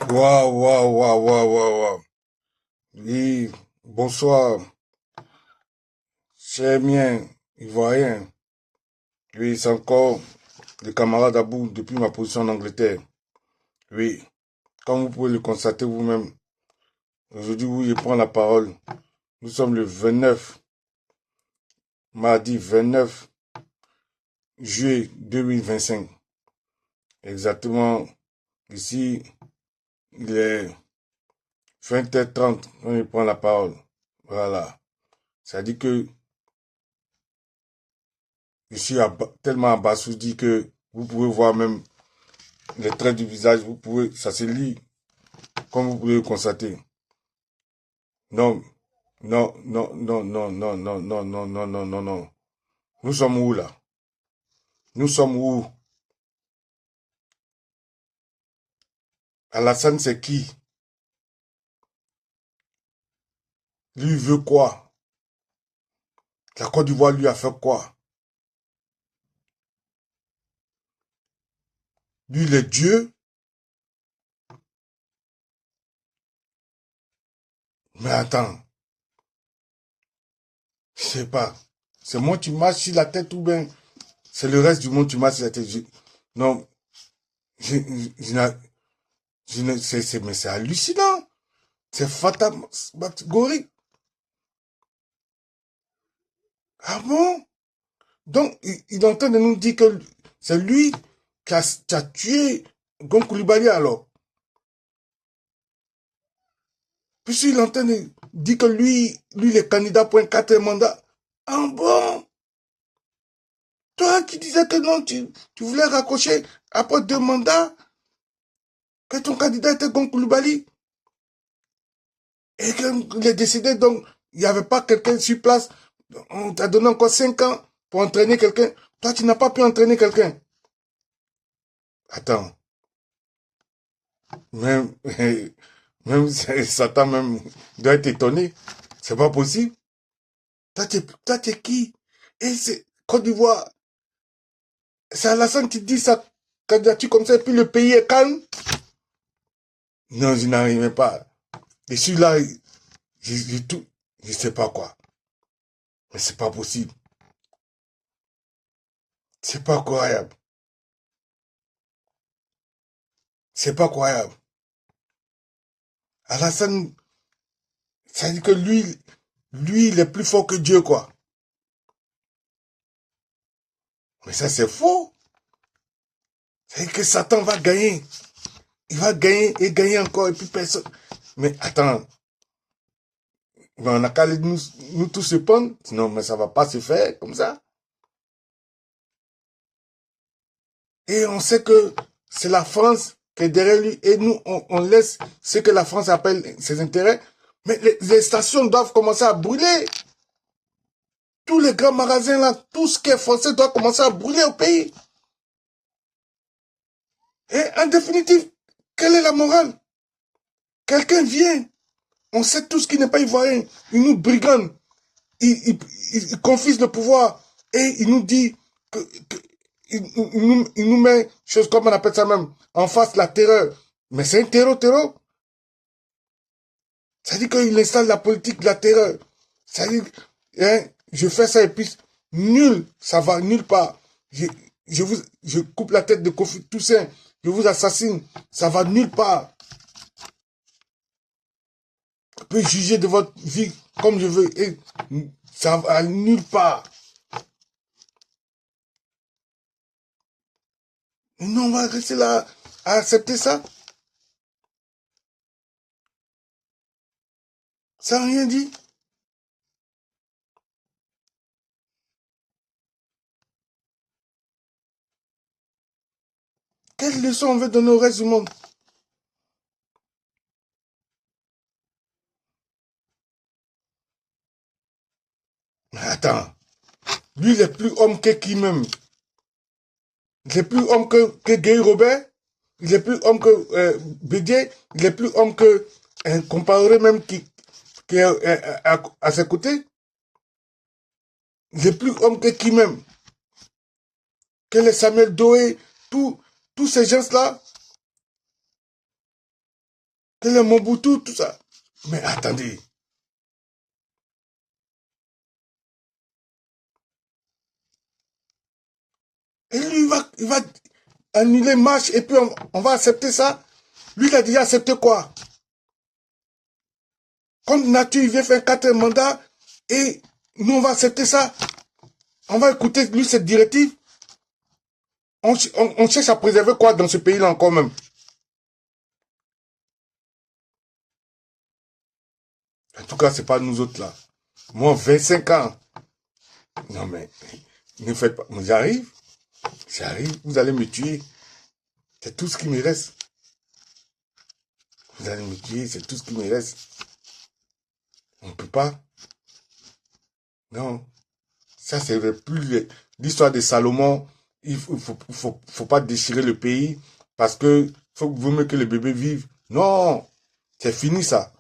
Waouh, waouh, waouh, waouh, waouh, waouh. Oui, bonsoir, cher mien, ivoirien. Oui, c'est encore le camarade Abou depuis ma position en Angleterre. Oui, comme vous pouvez le constater vous-même, aujourd'hui, oui, je prends la parole. Nous sommes le 29, mardi 29 juillet 2025. Exactement, ici, il est 20h30 quand je prends la parole. Voilà. Ça dit que je suis tellement abasourdi que vous pouvez voir même les traits du visage, vous pouvez, ça se lit, comme vous pouvez le constater. Non, non, non, non, non, non, non, non, non, non, non, non, non. Nous sommes où là? Nous sommes où? Alassane, c'est qui? Lui veut quoi? La Côte d'Ivoire lui a fait quoi? Lui, il est Dieu? Mais attends, je sais pas. C'est moi qui marche sur la tête ou bien c'est le reste du monde qui marche sur la tête. Non, je, je, mais c'est hallucinant. C'est fantasmagorique. Ah bon? Donc, il est en train de nous dire que c'est lui qui a tué Gon Coulibaly alors. Puisqu'il est en train de dire que lui, il est candidat pour un quatrième mandat. Ah bon? Toi qui disais que non, tu voulais raccrocher après 2 mandats, que ton candidat était Gon Coulibaly, et qu'il est décédé, donc il n'y avait pas quelqu'un sur place. On t'a donné encore 5 ans pour entraîner quelqu'un. Toi, tu n'as pas pu entraîner quelqu'un. Attends, même, même Satan même doit être étonné. C'est pas possible. Toi, t'es qui? Et c'est Côte d'Ivoire. C'est Alassane qui dit sa candidature comme ça, et puis le pays est calme. Non, je n'arrivais pas. Et celui-là, je sais pas quoi. Mais c'est pas possible. C'est pas croyable. C'est pas croyable. Alassane, ça dit que lui, il est plus fort que Dieu, quoi. Mais ça, c'est faux. C'est que Satan va gagner. Il va gagner et gagner encore, et puis personne. Mais attends, mais on a qu'à nous tous se prendre. Sinon, mais ça va pas se faire comme ça. Et on sait que c'est la France qui est derrière lui. Et nous, on laisse ce que la France appelle ses intérêts. Mais les stations doivent commencer à brûler. Tous les grands magasins là, tout ce qui est français doit commencer à brûler au pays. Et en définitive, quelle est la morale? Quelqu'un vient, on sait tout ce qui n'est pas ivoirien, il nous brigande, il confisque le pouvoir et il nous dit il nous met, chose comme on appelle ça même, en face la terreur. Mais c'est un terreau. Ça dit qu'il installe la politique de la terreur. Ça dit, hein, je fais ça et puis nul, ça va nulle part. Je coupe la tête de Kofi Toussaint, je vous assassine, ça va nulle part. Je peux juger de votre vie comme je veux et ça va nulle part. Et non, on va rester là à accepter ça. Ça n'a rien dit. Quelle leçon on veut donner au reste du monde? Mais attends, lui il est plus homme que qui même? Il est plus homme que Guy Robert? Il est plus homme que Bédier? Il est plus homme que un comparé même qui est à ses côtés? Il est plus homme que qui même? Que les Samuel Doé, tous ces gens-là? que le Mobutu, tout ça. Mais attendez. Et lui, il va annuler marche et puis on va accepter ça. Lui, il a déjà accepté quoi? Comme nature, il vient faire 4 mandats et nous, on va accepter ça. On va écouter, lui, cette directive. On cherche à préserver quoi dans ce pays-là encore même? En tout cas, c'est pas nous autres là. Moi, 25 ans. Non mais, ne faites pas. J'arrive, vous allez me tuer. C'est tout ce qui me reste. Vous allez me tuer, c'est tout ce qui me reste. On ne peut pas. Non. Ça, c'est plus l'histoire de Salomon. Il faut pas déchirer le pays parce que vaut mieux que les bébés vivent. Non. C'est fini ça.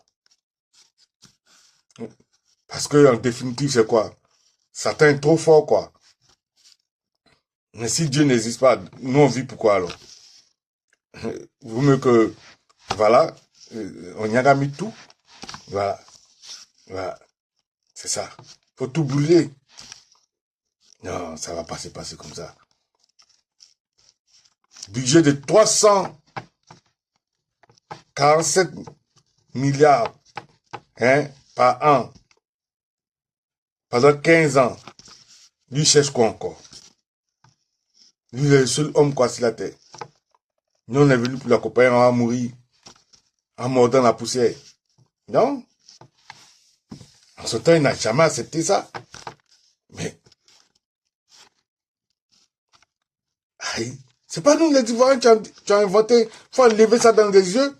Parce que, en définitive, c'est quoi? Satan est trop fort, quoi. Mais si Dieu n'existe pas, nous on vit pourquoi alors? Vaut mieux que, voilà, on y a mis tout. Voilà. Voilà. C'est ça. Faut tout brûler. Non, ça va pas se passer comme ça. Budget de 347 milliards hein, par an. Pendant 15 ans. Lui cherche quoi encore? Lui est le seul homme quoi sur la terre. Nous on est venu pour l'accompagner, on va mourir. En mordant la poussière. Non? En ce temps, il n'a jamais accepté ça. Mais, aïe, c'est pas nous les Ivoiriens qui ont inventé, il faut enlever ça dans les yeux.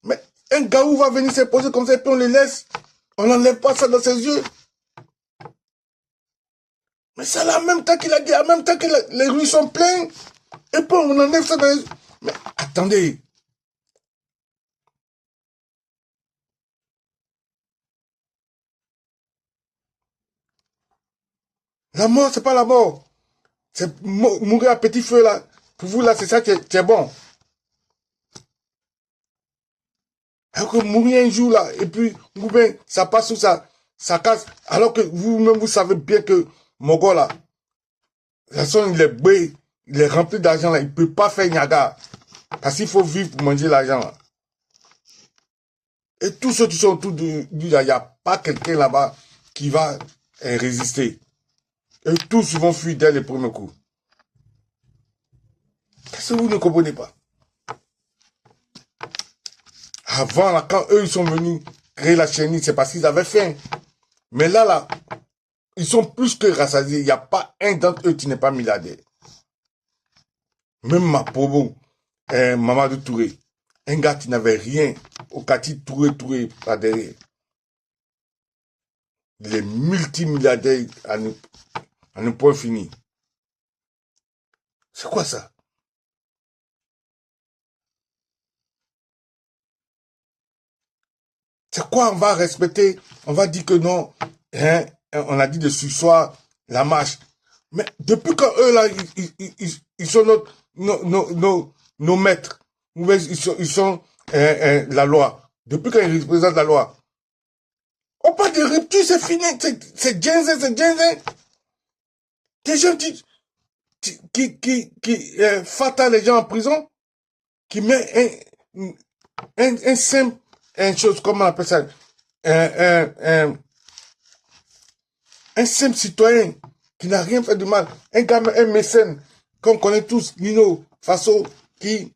Mais un gaou va venir se poser comme ça et puis on le laisse. On n'enlève pas ça dans ses yeux. Mais c'est là, en même temps qu'il a dit, en même temps que les rues sont pleines, et puis on enlève ça dans les yeux. Mais attendez. La mort, c'est pas la mort. C'est mourir à petit feu là. Pour vous là, c'est ça qui est bon. Alors que mourir un jour là, et puis, vous bien, ça passe ou ça casse. Alors que vous-même, vous savez bien que Mogo là, de toute façon, il est rempli d'argent là, il ne peut pas faire Niaga. Parce qu'il faut vivre pour manger l'argent là. Et tous ceux qui sont autour de lui là, il n'y a pas quelqu'un là-bas qui va résister. Et tous vont fuir dès le premier coup. Qu'est-ce que vous ne comprenez pas? Avant, là, quand eux, ils sont venus créer la chenille, c'est parce qu'ils avaient faim. Mais là, ils sont plus que rassasiés. Il n'y a pas un d'entre eux qui n'est pas milliardaire. Même ma pauvre Mamadou Touré, un gars qui n'avait rien, au quartier Touré, pas derrière. Il est multimilliardaire à un point fini. C'est quoi ça? C'est quoi on va respecter? On va dire que non. Hein, on a dit de sursoir la marche. Mais depuis quand eux là, ils sont nos maîtres. Ils sont la loi. Depuis quand ils représentent la loi. On parle de rupture, c'est fini. C'est Genzen, c'est Genzen. Des gens qui fatal les gens en prison, qui met un simple, une chose, comment on appelle ça, un simple citoyen qui n'a rien fait de mal, un gars, un mécène, qu'on connaît tous, Nino Faso, qui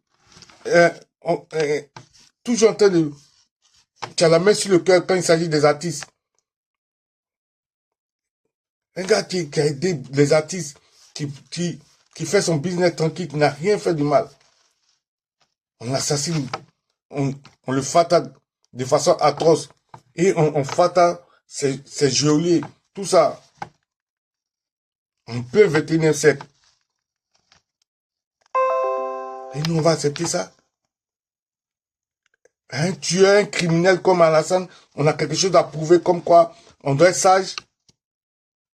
toujours en train de, qui a la main sur le cœur quand il s'agit des artistes. Un gars qui a aidé les artistes, qui fait son business tranquille, qui n'a rien fait de mal. On l'assassine, on le fatal de façon atroce. Et on fatal ses geôliers, tout ça. En plein 21e siècle. Et nous, on va accepter ça. Un tueur, un criminel comme Alassane, on a quelque chose à prouver comme quoi on doit être sage.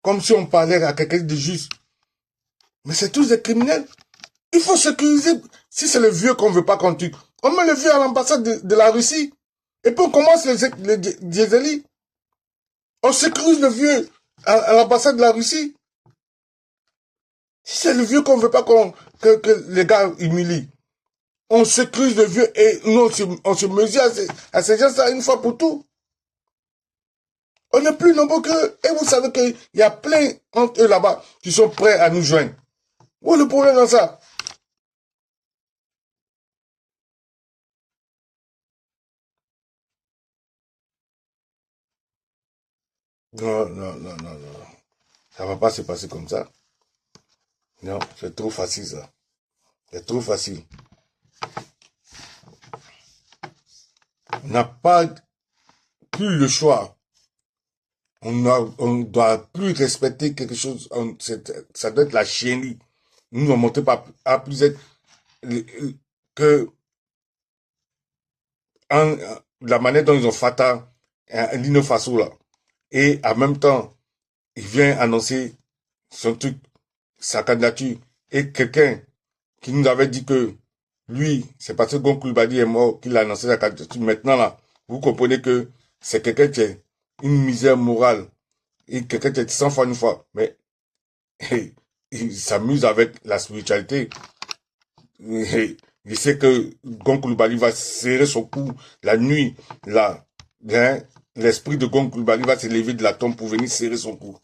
Comme si on parlait à quelqu'un de juste. Mais c'est tous des criminels. Il faut sécuriser. Si c'est le vieux qu'on ne veut pas qu'on tue, On met le vieux à l'ambassade de la Russie. Et puis on commence les dieselis. On sécurise le vieux à l'ambassade de la Russie. Si c'est le vieux qu'on ne veut pas que les gars humilient, on sécurise le vieux et nous, on se mesure à ces gens-là une fois pour tout. On est plus nombreux qu'eux. Et vous savez qu'il y a plein entre eux là-bas qui sont prêts à nous joindre. Où est le problème dans ça? Non, non, non, non, non. Ça ne va pas se passer comme ça. Non, c'est trop facile ça. C'est trop facile. On n'a pas plus le choix. On doit plus respecter quelque chose. Ça doit être la chienlit. Nous ne montons pas à plus être que la manière dont ils ont fait l'Ino Faso là. Et en même temps, il vient annoncer son truc, sa candidature. Et quelqu'un qui nous avait dit que lui, c'est parce que Gon Coulibaly est mort qu'il a annoncé sa candidature. Maintenant là, vous comprenez que c'est quelqu'un qui est une misère morale. Et quelqu'un qui est 100 fois une fois. Mais il s'amuse avec la spiritualité. Il sait que Gon Coulibaly va serrer son cou la nuit. Là, hein, l'esprit de Gon Coulibaly va se lever de la tombe pour venir serrer son cou.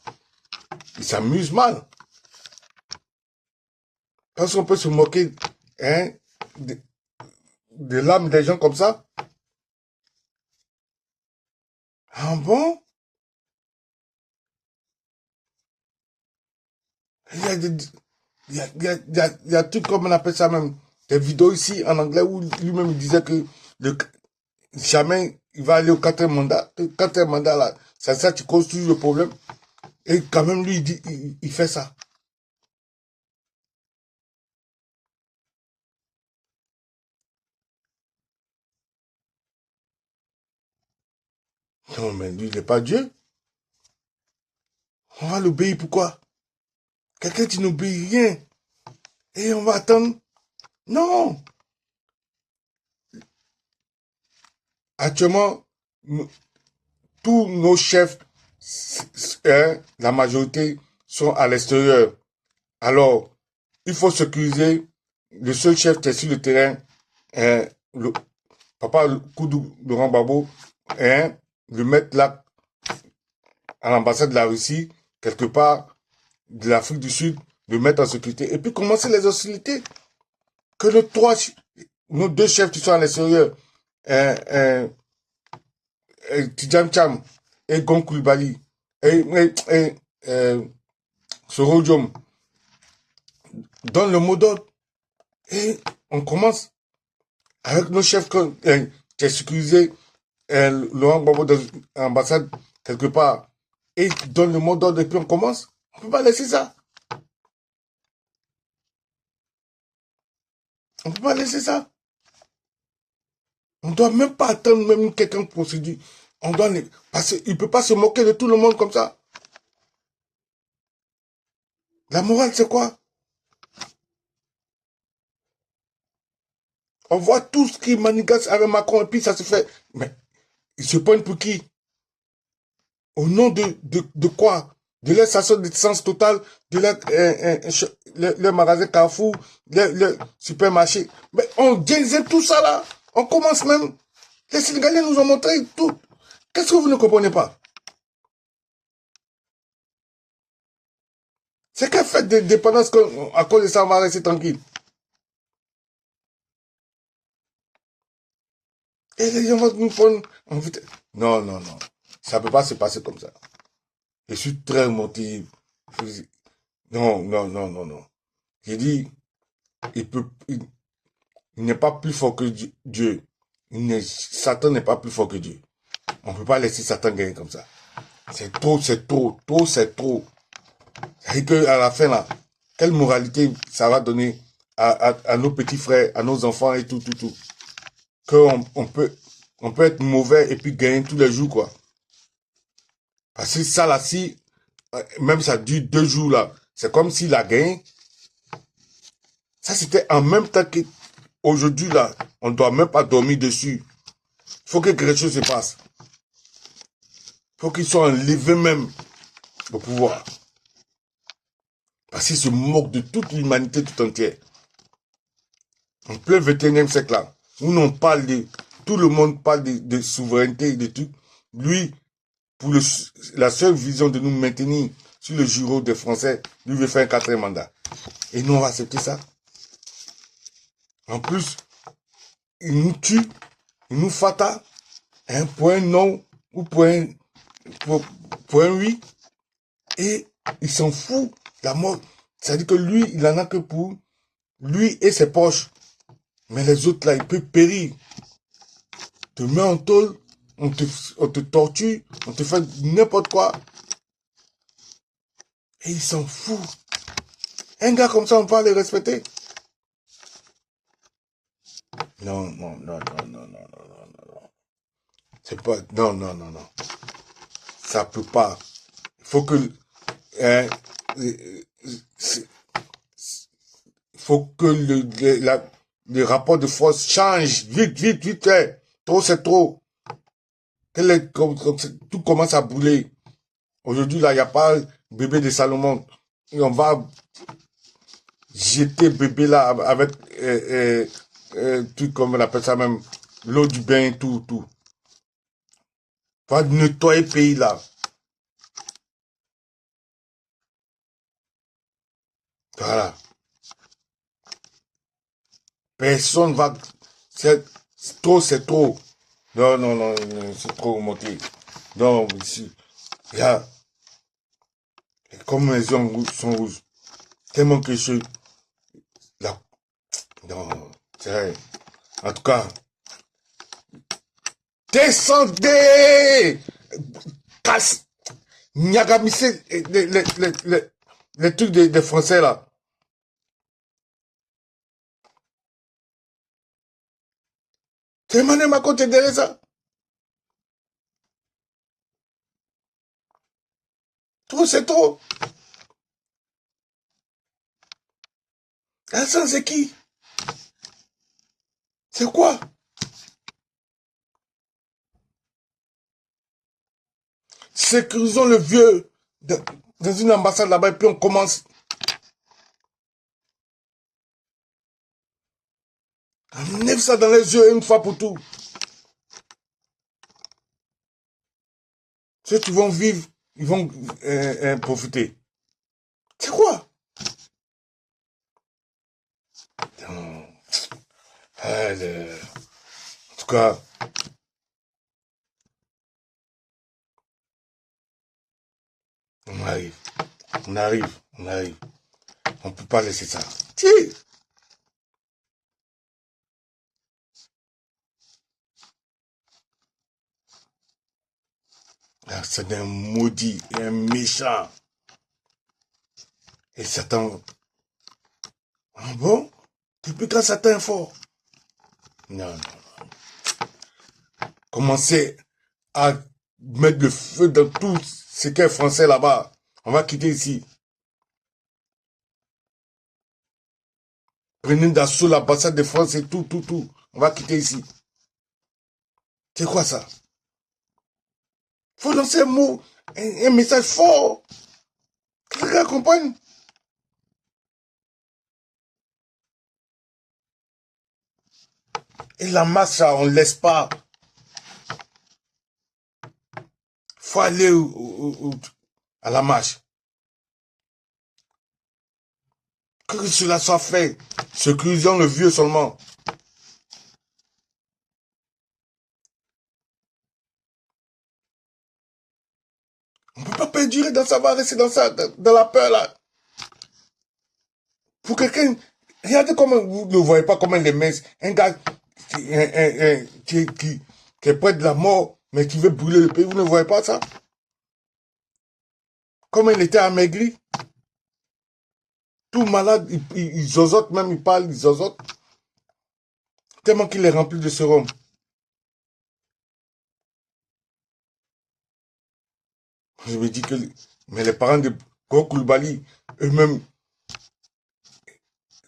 Il s'amuse mal. Parce qu'on peut se moquer hein, de l'âme des gens comme ça. Ah bon? Il y a des, il y a tout comme on appelle ça même. Des vidéos ici en anglais où lui-même il disait que jamais il va aller au quatrième mandat. Le quatrième mandat là, c'est ça qui cause toujours le problème. Et quand même lui il fait ça. Non mais lui il n'est pas Dieu. On va l'obéir pourquoi? Quelqu'un qui n'obéit rien. Et on va attendre. Non. Actuellement, tous nos chefs, hein, la majorité, sont à l'extérieur. Alors, il faut sécuriser. Le seul chef qui est sur le terrain, hein, Papa Koudou Laurent Gbagbo, hein, le mettre là, à l'ambassade de la Russie, quelque part, de l'Afrique du Sud, le mettre en sécurité. Et puis commencer les hostilités. Que nos deux chefs qui sont à l'extérieur, hein, hein, Tidjam Cham et Gon Coulibaly et Sorodium donnent le mot d'ordre et on commence avec nos chefs qui est sécurisé Laurent Gbagbo dans l'ambassade quelque part et donne le mot d'ordre et puis on commence. On ne peut pas laisser ça. On ne peut pas laisser ça. On ne doit même pas attendre même quelqu'un pour se dire. On doit parce qu'il ne peut pas se moquer de tout le monde comme ça. La morale, c'est quoi? On voit tout ce qui manigance avec Macron et puis ça se fait. Mais ils se pointent pour qui? Au nom de quoi? De leur station d'essence totale, de leur magasin Carrefour, leur supermarché. Mais on gagne tout ça là. On commence même. Les Sénégalais nous ont montré tout. Qu'est-ce que vous ne comprenez pas? C'est quelle fête de dépendance qu'à cause de ça on va rester tranquille? Et les gens vont nous prendre en vitesse. Non, non, non. Ça ne peut pas se passer comme ça. Je suis très motivé. Non, non, non, non, non. J'ai dit, il n'est pas plus fort que Dieu. Satan n'est pas plus fort que Dieu. On ne peut pas laisser Satan gagner comme ça. C'est trop, c'est trop, trop, c'est trop. C'est qu'à la fin, là, quelle moralité ça va donner à nos petits frères, à nos enfants et tout, tout, tout. On peut être mauvais et puis gagner tous les jours, quoi. Parce que ça, là, si, même ça dure 2 jours, là, c'est comme s'il a gagné. Ça, c'était en même temps que aujourd'hui, là, on ne doit même pas dormir dessus. Il faut que quelque chose se passe. Il faut qu'ils soient enlevés même au pouvoir. Parce qu'ils se moquent de toute l'humanité tout entière. En plein 21e siècle là, où on parle de... Tout le monde parle de souveraineté et de tout. Lui, pour la seule vision de nous maintenir sur le jureau des Français, lui veut faire un 4e mandat. Et nous, on va accepter ça. En plus, il nous tue, il nous fata, un point non ou point oui, et il s'en fout de la mort. C'est-à-dire que lui, il en a que pour lui et ses poches. Mais les autres là, ils peuvent périr. Te met en tôle, on te torture, on te fait n'importe quoi. Et il s'en fout. Un gars comme ça, on peut les respecter. Non, non, non, non, non, non, non, non, non. C'est pas... Non, non, non, non. Ça peut pas. Il faut que... il faut que le rapport de force change. Vite, vite, vite. Trop, c'est trop. Tout commence à brûler. Aujourd'hui, là, il n'y a pas bébé de Salomon. Et on va jeter bébé là avec tout comme on appelle ça même, l'eau du bain, tout. On va nettoyer le pays là. Voilà. Personne va... C'est trop, c'est trop. Non, non, non, c'est trop monté. Non, ici, il y a... Comme les yeux sont rouges. Tellement que je... Là, non, c'est vrai. En tout cas, descendez! Casse! Niagamissez les trucs des Français là. C'est Emmanuel Macron qui est derrière ça. Trop, c'est trop. Ça, c'est qui? C'est quoi? Sécurisons le vieux dans une ambassade là-bas et puis on commence. Enlève ça dans les yeux une fois pour tout. Ceux qui vont vivre, ils vont profiter. C'est quoi? En tout cas, on arrive. On arrive. On ne peut pas laisser ça. Tiens. C'est un maudit et un méchant. Et Satan... Ah bon? Depuis quand Satan est fort? Non, non, non. Commencez à mettre le feu dans tout ce qui est français là-bas. On va quitter ici. Prenez d'assaut l'ambassade de France et tout. On va quitter ici. C'est quoi ça? Faut lancer un mot, un message fort. Que les gars comprennent. Et la masse, ça, on ne laisse pas. Faut aller à la marche. Que cela soit fait. Sécurisons le vieux seulement. On ne peut pas perdurer dans ça, va rester dans ça, dans la peur là. Pour quelqu'un, regardez comment vous ne voyez pas comment les minces, un gars qui est près de la mort, mais qui veut brûler le pays, vous ne voyez pas ça? Comment il était amaigri? Tout malade, il zozote même, il parle, il zozote. Tellement qu'il est rempli de sérum. Je me dis que... Mais les parents de Gros Koulibaly, eux-mêmes,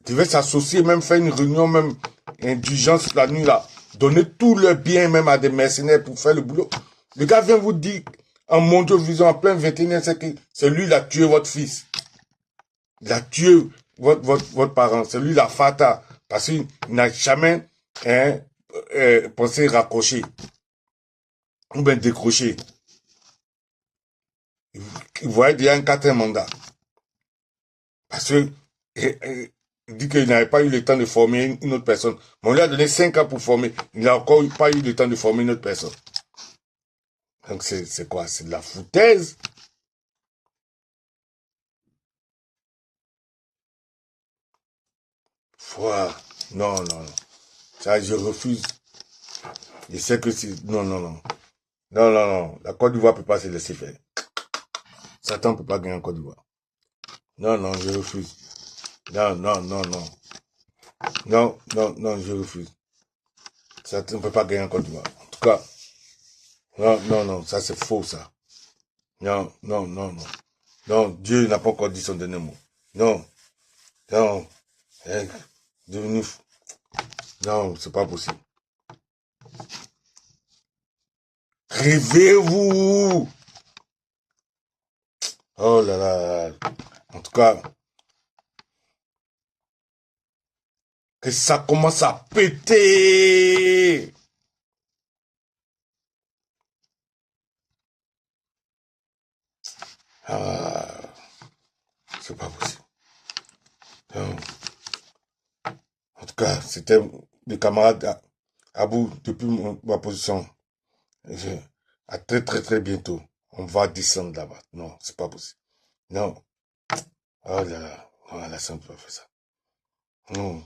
devaient s'associer, même faire une réunion, même indulgence la nuit là. Donnez tout le bien même à des mercenaires pour faire le boulot. Le gars vient vous dire, en mondiaux vision en plein 21e siècle, c'est lui qui a tué votre fils. Il a tué votre parent. C'est lui la fata. Parce qu'il n'a jamais pensé raccrocher. Ou bien décrocher. Il voyait déjà un quatrième mandat. Parce que il dit qu'il n'avait pas eu le temps de former une autre personne. Mais on lui a donné 5 ans pour former. Il n'a encore pas eu le temps de former une autre personne. Donc c'est quoi? C'est de la foutaise. Voilà. Non, non, non. Ça, je refuse. Je sais que c'est... Non, non, non. Non, non, non. La Côte d'Ivoire ne peut pas se laisser faire. Satan ne peut pas gagner en Côte d'Ivoire. Non, non, je refuse. Non, non, non, non. Non, non, non, je refuse. Satan ne peut pas gagner en Côte d'Ivoire. En tout cas, non, non, non, ça c'est faux, ça. Non, non, non, non. Non, Dieu n'a pas encore dit son dernier mot. Non, non. Devenu... Non, c'est pas possible. Réveillez-vous! Oh là là. En tout cas, que ça commence à péter. Ah, c'est pas possible. Non. En tout cas, c'était le camarade Abou depuis ma position. À très très très bientôt. On va descendre là-bas. Non, c'est pas possible. Non. Oh là là. Voilà, ça ne peut pas faire ça. Non.